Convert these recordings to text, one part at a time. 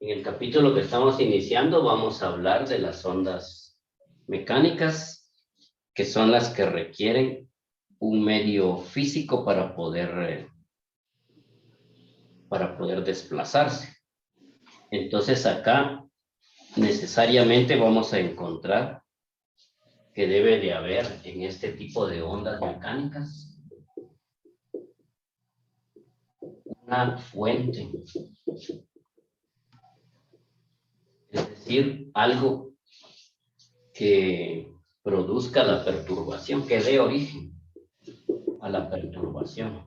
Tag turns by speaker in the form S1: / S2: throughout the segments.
S1: En el capítulo que estamos iniciando vamos a hablar de las ondas mecánicas, que son las que requieren un medio físico para poder desplazarse. Entonces acá necesariamente vamos a encontrar que debe de haber en este tipo de ondas mecánicas una fuente, es decir, algo que produzca la perturbación, que dé origen a la perturbación.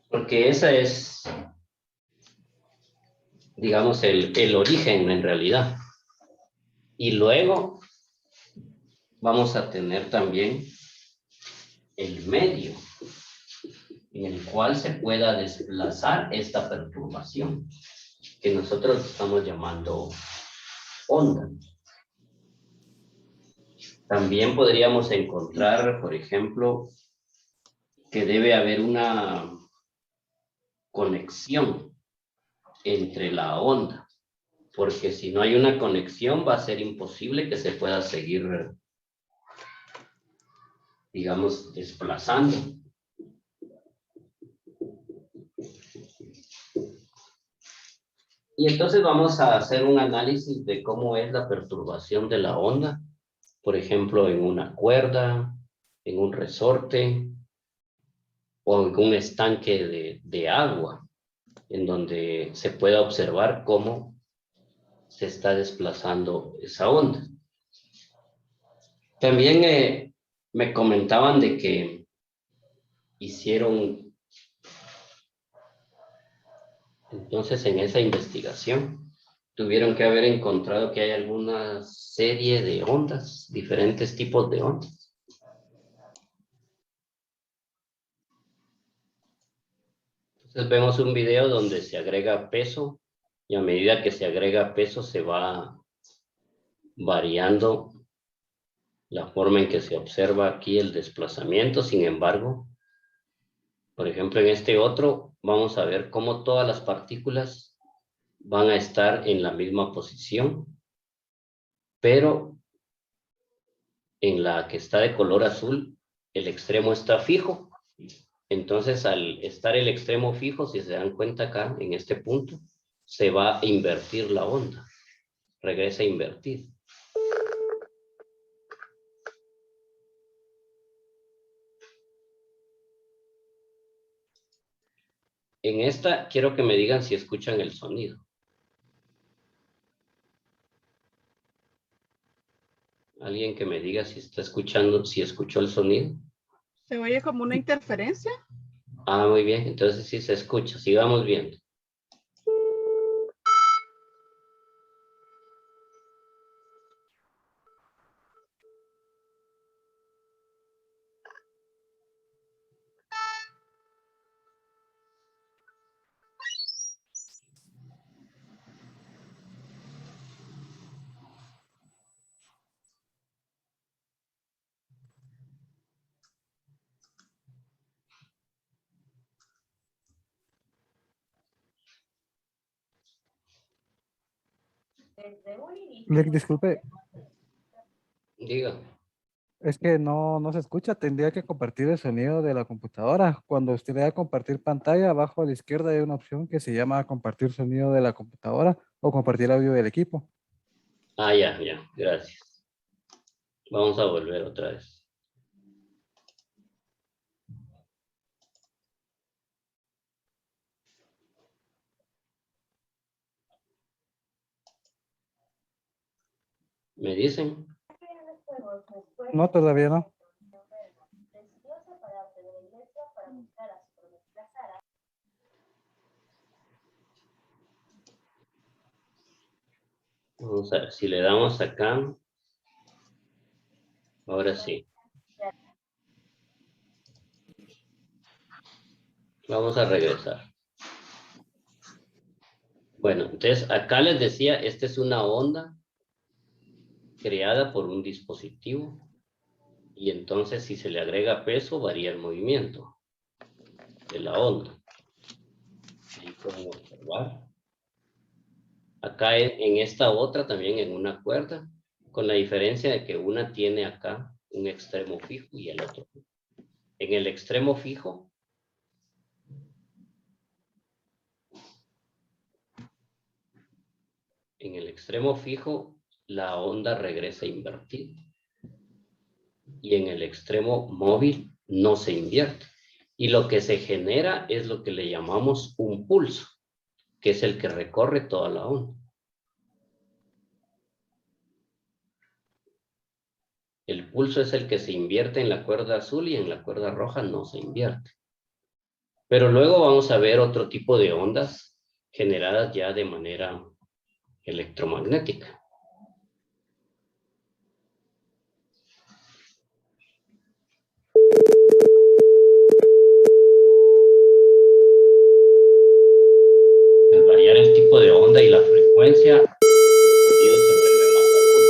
S1: Porque esa es, digamos, el origen en realidad. Y luego vamos a tener también el medio en el cual se pueda desplazar esta perturbación, que nosotros estamos llamando onda. También podríamos encontrar, por ejemplo, que debe haber una conexión entre la onda, porque si no hay una conexión va a ser imposible que se pueda seguir, digamos, desplazando. Y entonces vamos a hacer un análisis de cómo es la perturbación de la onda, por ejemplo, en una cuerda, en un resorte o en un estanque de agua, en donde se pueda observar cómo se está desplazando esa onda. También me comentaban de que hicieron, entonces en esa investigación, tuvieron que haber encontrado que hay alguna serie de ondas, diferentes tipos de ondas. Entonces vemos un video donde se agrega peso y a medida que se agrega peso se va variando la forma en que se observa aquí el desplazamiento. Sin embargo, por ejemplo, en este otro vamos a ver cómo todas las partículas van a estar en la misma posición, pero en la que está de color azul, el extremo está fijo. Entonces, al estar el extremo fijo, si se dan cuenta acá, en este punto, se va a invertir la onda. Regresa a invertir. En esta, quiero que me digan si escuchan el sonido. Alguien que me diga si está escuchando, si escuchó el sonido.
S2: ¿Se oye como una interferencia?
S1: Ah, muy bien, entonces sí se escucha. Sigamos viendo.
S3: Disculpe,
S1: Diga.
S3: es que no se escucha, tendría que compartir el sonido de la computadora. Cuando usted le da a compartir pantalla, abajo a la izquierda hay una opción que se llama compartir sonido de la computadora o compartir audio del equipo.
S1: Ah, ya, gracias. Vamos a volver otra vez. ¿Me dicen?
S3: No, todavía no.
S1: Vamos a ver, si le damos acá, ahora sí. Vamos a regresar. Bueno, entonces acá les decía, esta es una onda creada por un dispositivo Y entonces si se le agrega peso, varía el movimiento de la onda. Ahí pueden observar. Acá en esta otra también en una cuerda, con la diferencia de que una tiene acá un extremo fijo y el otro no. En el extremo fijo, la onda regresa invertida. Y en el extremo móvil no se invierte. Y lo que se genera es lo que le llamamos un pulso, que es el que recorre toda la onda. El pulso es el que se invierte en la cuerda azul y en la cuerda roja no se invierte. Pero luego vamos a ver otro tipo de ondas generadas ya de manera electromagnética. Al variar el tipo de onda y la frecuencia, el sonido se vuelve más agudo.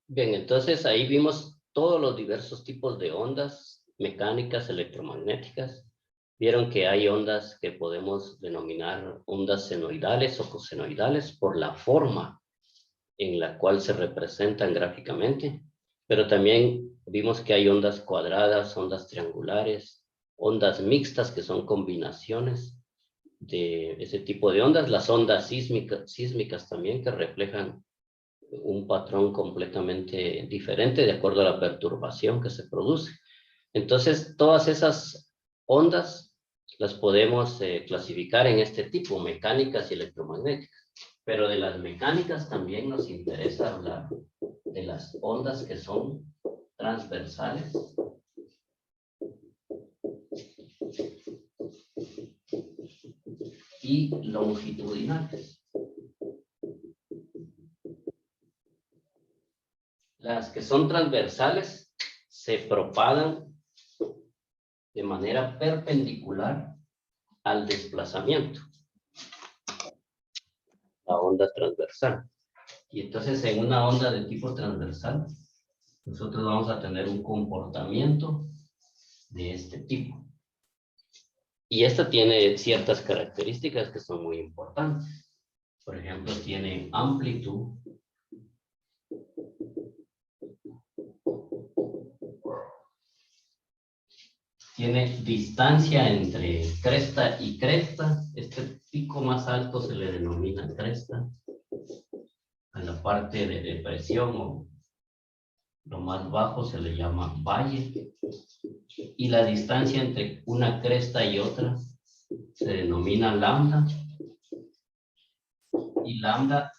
S1: Bien, entonces ahí vimos todos los diversos tipos de ondas mecánicas, electromagnéticas. Vieron que hay ondas que podemos denominar ondas senoidales o cosenoidales por la forma en la cual se representan gráficamente, pero también vimos que hay ondas cuadradas, ondas triangulares, ondas mixtas, que son combinaciones de ese tipo de ondas, las ondas sísmicas también, que reflejan un patrón completamente diferente de acuerdo a la perturbación que se produce. Entonces, todas esas ondas las podemos clasificar en este tipo, mecánicas y electromagnéticas. Pero de las mecánicas también nos interesa hablar de las ondas que son transversales y longitudinales. Las que son transversales se propagan de manera perpendicular al desplazamiento, la onda transversal. Y entonces en una onda de tipo transversal, nosotros vamos a tener un comportamiento de este tipo. Y esta tiene ciertas características que son muy importantes. Por ejemplo, tiene amplitud, tiene distancia entre cresta y cresta. Este pico más alto se le denomina cresta. A la parte de depresión o lo más bajo se le llama valle. Y la distancia entre una cresta y otra se denomina lambda. Y lambda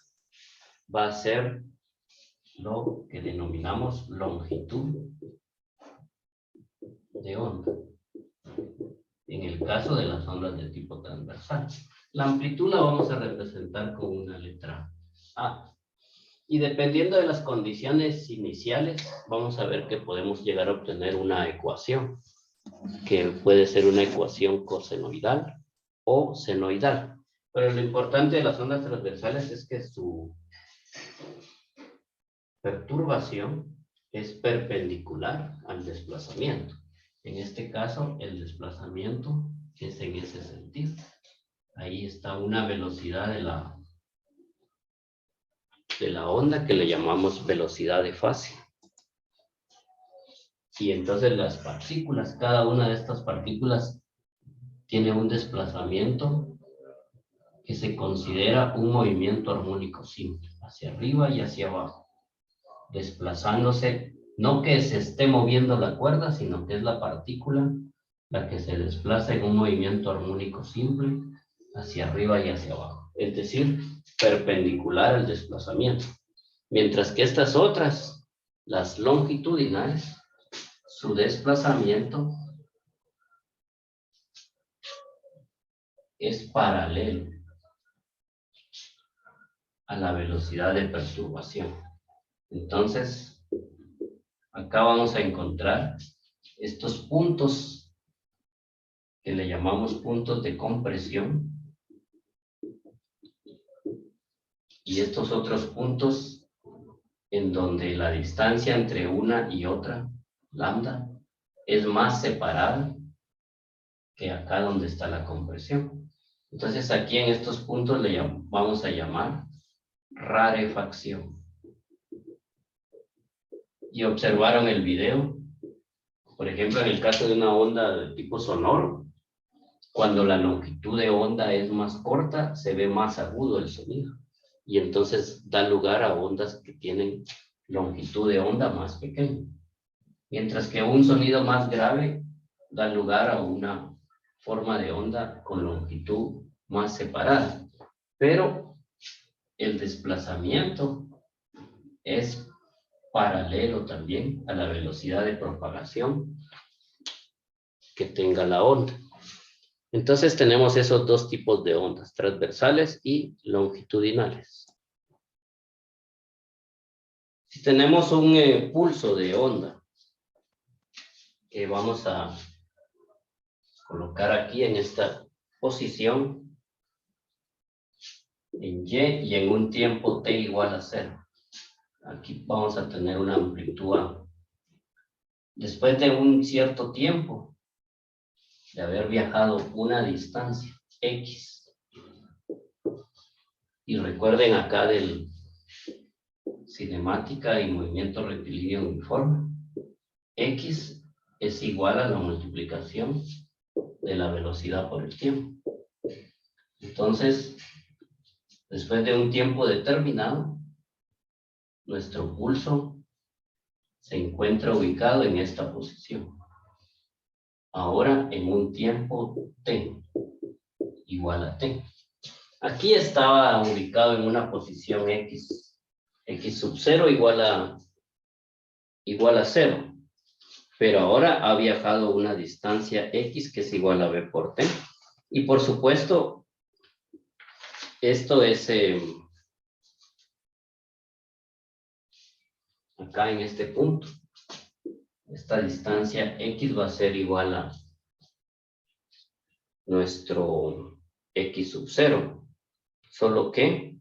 S1: va a ser lo que denominamos longitud de onda, en el caso de las ondas de tipo transversal. La amplitud la vamos a representar con una letra A. Y dependiendo de las condiciones iniciales, vamos a ver que podemos llegar a obtener una ecuación, que puede ser una ecuación cosenoidal o senoidal. Pero lo importante de las ondas transversales es que su perturbación es perpendicular al desplazamiento. En este caso, el desplazamiento es en ese sentido. Ahí está una velocidad de la onda que le llamamos velocidad de fase. Y entonces las partículas, cada una de estas partículas tiene un desplazamiento que se considera un movimiento armónico simple, hacia arriba y hacia abajo, desplazándose, no que se esté moviendo la cuerda, sino que es la partícula la que se desplaza en un movimiento armónico simple hacia arriba y hacia abajo, es decir, perpendicular al desplazamiento. Mientras que estas otras, las longitudinales, su desplazamiento es paralelo a la velocidad de perturbación. Entonces, acá vamos a encontrar estos puntos que le llamamos puntos de compresión y estos otros puntos en donde la distancia entre una y otra, lambda, es más separada que acá donde está la compresión. Entonces aquí en estos puntos le vamos a llamar rarefacción. Y observaron el video, por ejemplo, en el caso de una onda de tipo sonoro, cuando la longitud de onda es más corta, se ve más agudo el sonido. Y entonces da lugar a ondas que tienen longitud de onda más pequeña. Mientras que un sonido más grave da lugar a una forma de onda con longitud más separada. Pero el desplazamiento es paralelo también a la velocidad de propagación que tenga la onda. Entonces tenemos esos dos tipos de ondas, transversales y longitudinales. Si tenemos un pulso de onda que vamos a colocar aquí en esta posición en Y y en un tiempo t igual a 0. Aquí vamos a tener una amplitud A. Después de un cierto tiempo de haber viajado una distancia X, y recuerden acá del cinemática y movimiento rectilíneo uniforme. X es igual a la multiplicación de la velocidad por el tiempo. Entonces, después de un tiempo determinado, nuestro pulso se encuentra ubicado en esta posición. Ahora en un tiempo t igual a t. Aquí estaba ubicado en una posición x sub 0 igual a 0. Pero ahora ha viajado una distancia x que es igual a b por t. Y por supuesto, esto es acá en este punto. Esta distancia x va a ser igual a nuestro x sub 0. Solo que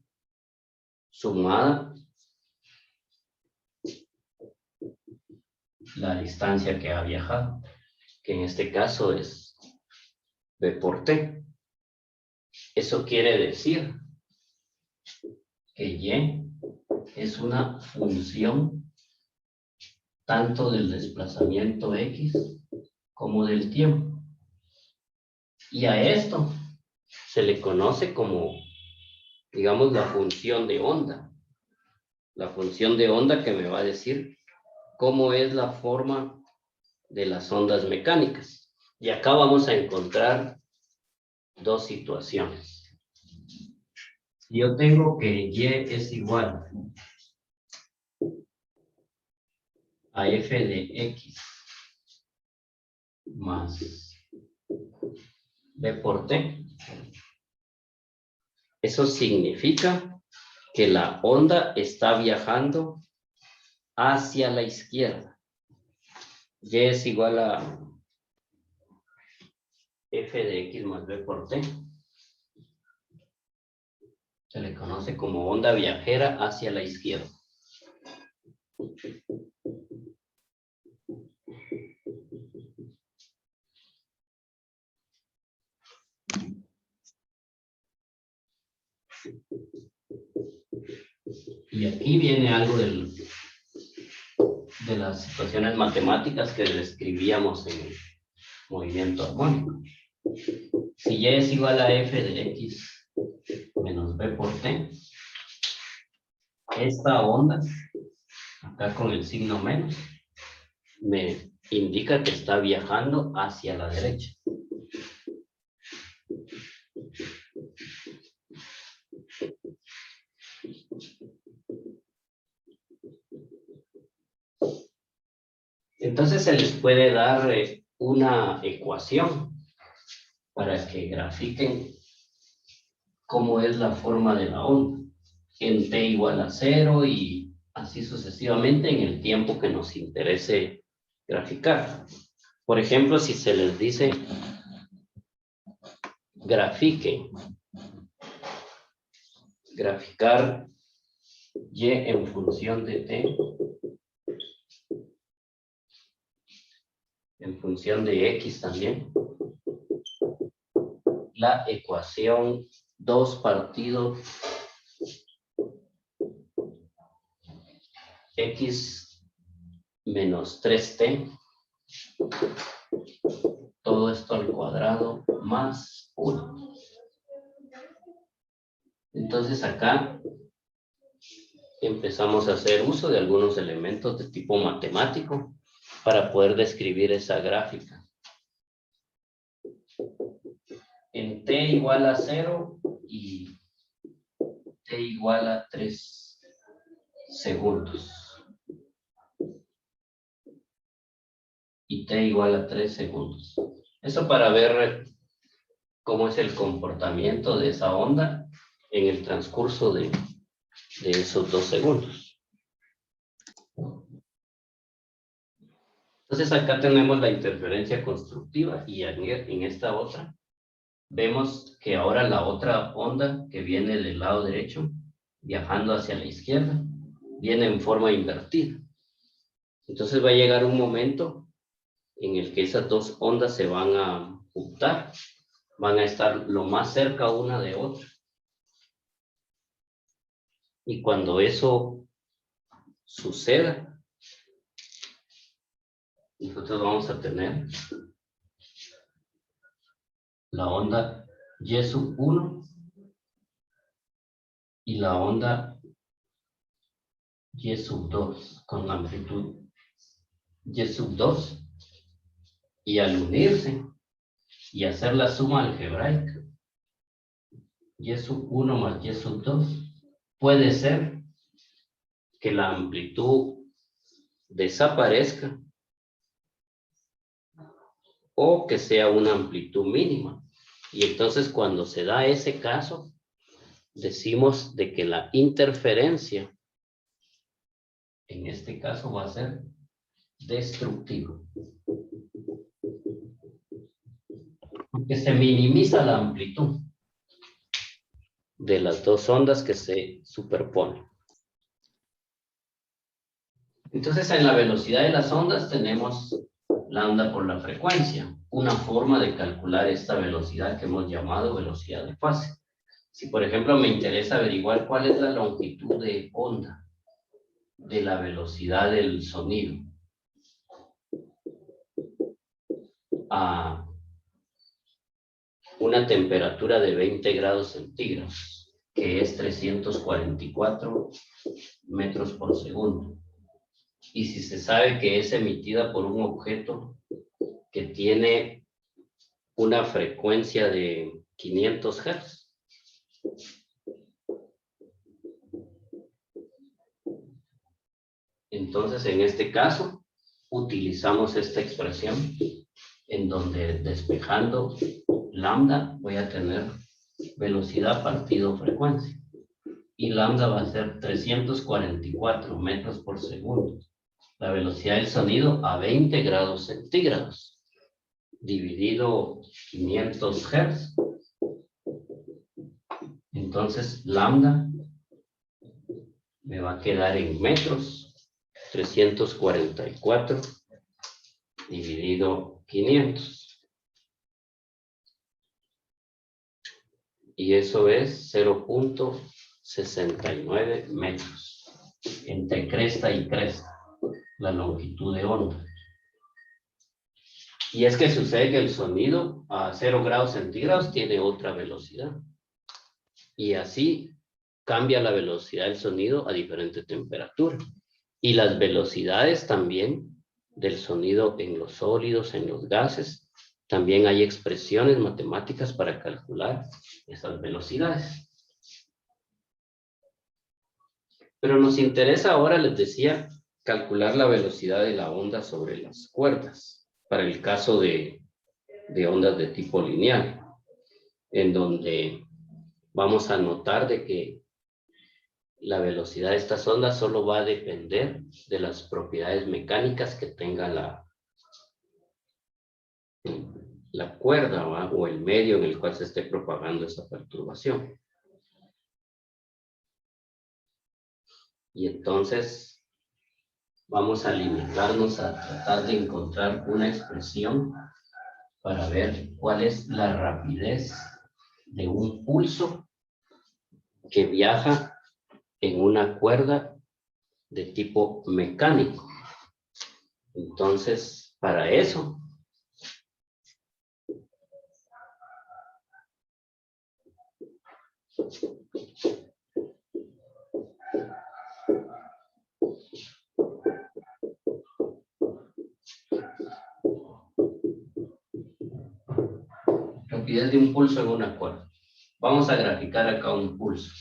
S1: sumada la distancia que ha viajado, que en este caso es b por t. Eso quiere decir que y es una función tanto del desplazamiento x como del tiempo. Y a esto se le conoce como, digamos, la función de onda. La función de onda que me va a decir cómo es la forma de las ondas mecánicas. Y acá vamos a encontrar dos situaciones. Si yo tengo que y es igual a f de x más b por t, eso significa que la onda está viajando hacia la izquierda. Y es igual a f de x más b por t. Se le conoce como onda viajera hacia la izquierda. Y aquí viene algo de las situaciones matemáticas que describíamos en el movimiento armónico. Si y es igual a f de x menos b por t, esta onda, acá con el signo menos, me indica que está viajando hacia la derecha. Entonces se les puede dar una ecuación para que grafiquen cómo es la forma de la onda en t igual a 0 y así sucesivamente en el tiempo que nos interese graficar. Por ejemplo, si se les dice graficar y en función de t, en función de x también, la ecuación 2 partido x menos 3t, todo esto al cuadrado más 1. Entonces acá empezamos a hacer uso de algunos elementos de tipo matemático para poder describir esa gráfica. En t igual a 0 y t igual a 3 segundos. Y t igual a 3 segundos. Eso para ver cómo es el comportamiento de esa onda en el transcurso de esos 2 segundos. Entonces acá tenemos la interferencia constructiva y en esta otra vemos que ahora la otra onda que viene del lado derecho viajando hacia la izquierda viene en forma invertida. Entonces va a llegar un momento en el que esas dos ondas se van a juntar, van a estar lo más cerca una de otra. Y cuando eso suceda, nosotros vamos a tener la onda Y sub 1 y la onda Y sub 2 con amplitud Y sub 2, y al unirse y hacer la suma algebraica, Y sub 1 más Y sub 2, puede ser que la amplitud desaparezca o que sea una amplitud mínima. Y entonces cuando se da ese caso, decimos de que la interferencia, en este caso va a ser destructiva. Porque se minimiza la amplitud de las dos ondas que se superponen. Entonces en la velocidad de las ondas tenemos lambda por la frecuencia, una forma de calcular esta velocidad que hemos llamado velocidad de fase. Si por ejemplo me interesa averiguar cuál es la longitud de onda de la velocidad del sonido a una temperatura de 20 grados centígrados, que es 344 metros por segundo. Y si se sabe que es emitida por un objeto que tiene una frecuencia de 500 Hz, entonces en este caso utilizamos esta expresión en donde despejando lambda voy a tener velocidad partido frecuencia. Y lambda va a ser 344 metros por segundo. La velocidad del sonido a 20 grados centígrados. Dividido 500 Hz. Entonces lambda me va a quedar en metros. 344 dividido 500. Y eso es 0.69 metros entre cresta y cresta, la longitud de onda. Y es que sucede que el sonido a 0 grados centígrados tiene otra velocidad. Y así cambia la velocidad del sonido a diferente temperatura. Y las velocidades también del sonido en los sólidos, en los gases. También hay expresiones matemáticas para calcular esas velocidades. Pero nos interesa ahora, les decía, calcular la velocidad de la onda sobre las cuerdas, para el caso de ondas de tipo lineal, en donde vamos a notar de que la velocidad de estas ondas solo va a depender de las propiedades mecánicas que tenga la cuerda, ¿va? O el medio en el cual se esté propagando esa perturbación. Y entonces vamos a limitarnos a tratar de encontrar una expresión para ver cuál es la rapidez de un pulso que viaja en una cuerda de tipo mecánico. Entonces, para eso rapidez de un pulso en una cuerda. Vamos a graficar acá un pulso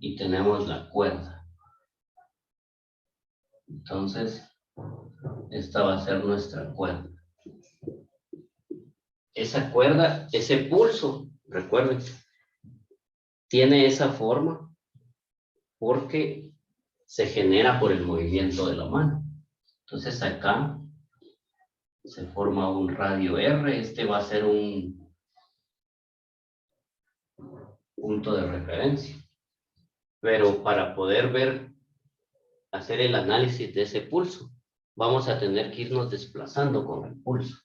S1: y tenemos la cuerda. Entonces, esta va a ser nuestra cuerda. Esa cuerda, ese pulso, recuerden, tiene esa forma porque se genera por el movimiento de la mano. Entonces acá se forma un radio R, este va a ser un punto de referencia. Pero para poder ver, hacer el análisis de ese pulso, vamos a tener que irnos desplazando con el pulso.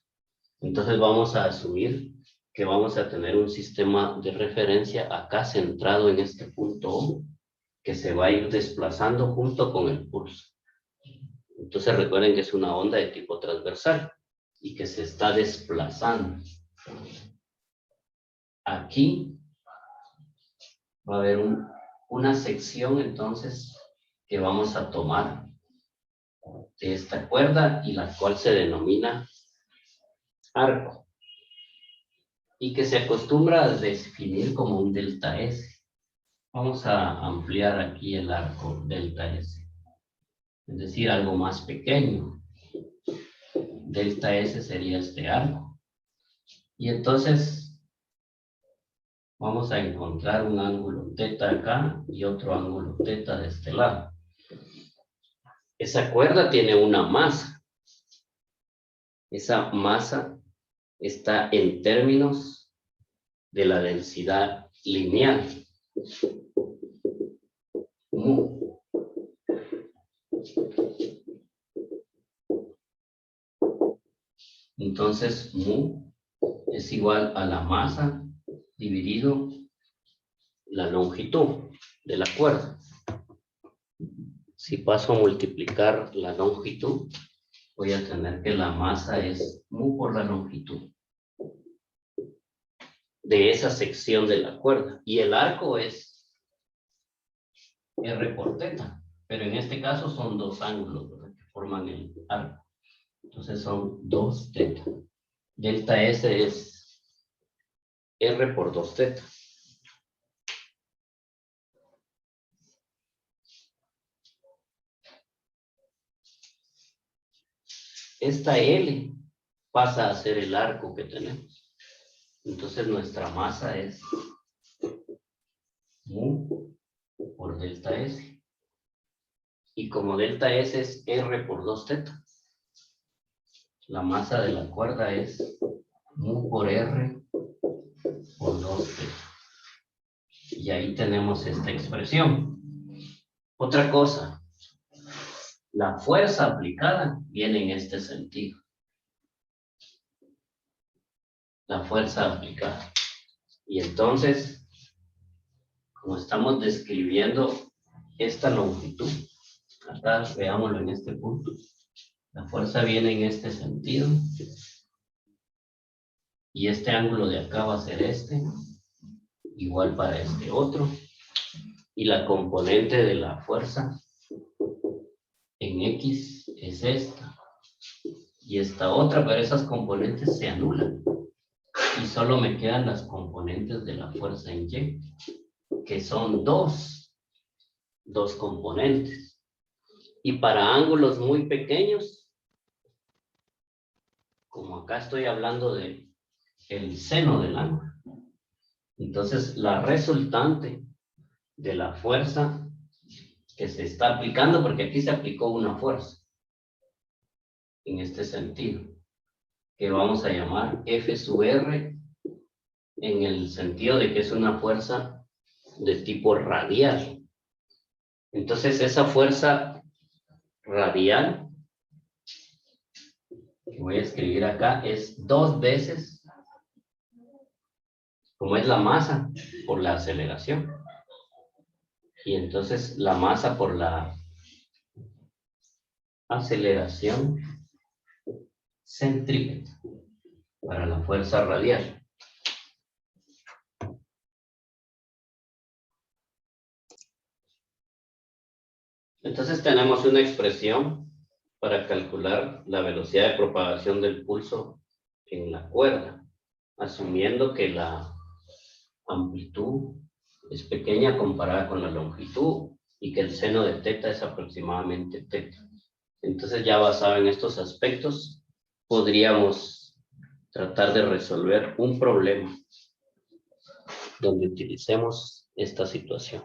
S1: Entonces vamos a asumir que vamos a tener un sistema de referencia acá centrado en este punto O, que se va a ir desplazando junto con el pulso. Entonces recuerden que es una onda de tipo transversal y que se está desplazando. Aquí va a haber una sección entonces que vamos a tomar de esta cuerda y la cual se denomina arco y que se acostumbra a definir como un delta S. Vamos a ampliar aquí el arco delta S, es decir, algo más pequeño. Delta S sería este arco. Y entonces vamos a encontrar un ángulo teta acá y otro ángulo teta de este lado. Esa cuerda tiene una masa. Esa masa está en términos de la densidad lineal. Mu. Entonces, mu es igual a la masa dividido la longitud de la cuerda. Si paso a multiplicar la longitud, voy a tener que la masa es mu por la longitud de esa sección de la cuerda. Y el arco es R por teta. Pero en este caso son dos ángulos, ¿verdad?, que forman el arco. Entonces son 2 teta. Delta S es R por 2 teta. Esta L pasa a ser el arco que tenemos. Entonces nuestra masa es mu por delta S. Y como delta S es R por 2 teta, la masa de la cuerda es mu por R por 2 teta. Y ahí tenemos esta expresión. Otra cosa, la fuerza aplicada viene en este sentido. La fuerza aplicada. Y entonces, como estamos describiendo esta longitud, acá veámoslo en este punto, la fuerza viene en este sentido, y este ángulo de acá va a ser este, igual para este otro, y la componente de la fuerza en X es esta, y esta otra, pero esas componentes se anulan, y solo me quedan las componentes de la fuerza en Y, que son dos componentes. Y para ángulos muy pequeños, como acá estoy hablando de el seno del ángulo, entonces la resultante de la fuerza que se está aplicando, porque aquí se aplicó una fuerza en este sentido, que vamos a llamar F sub R, en el sentido de que es una fuerza de tipo radial. Entonces esa fuerza radial que voy a escribir acá es 2 veces, como es la masa por la aceleración, y entonces la masa por la aceleración centrípeta para la fuerza radial. Entonces tenemos una expresión para calcular la velocidad de propagación del pulso en la cuerda, asumiendo que la amplitud es pequeña comparada con la longitud y que el seno de teta es aproximadamente teta. Entonces, ya basado en estos aspectos, podríamos tratar de resolver un problema donde utilicemos esta situación.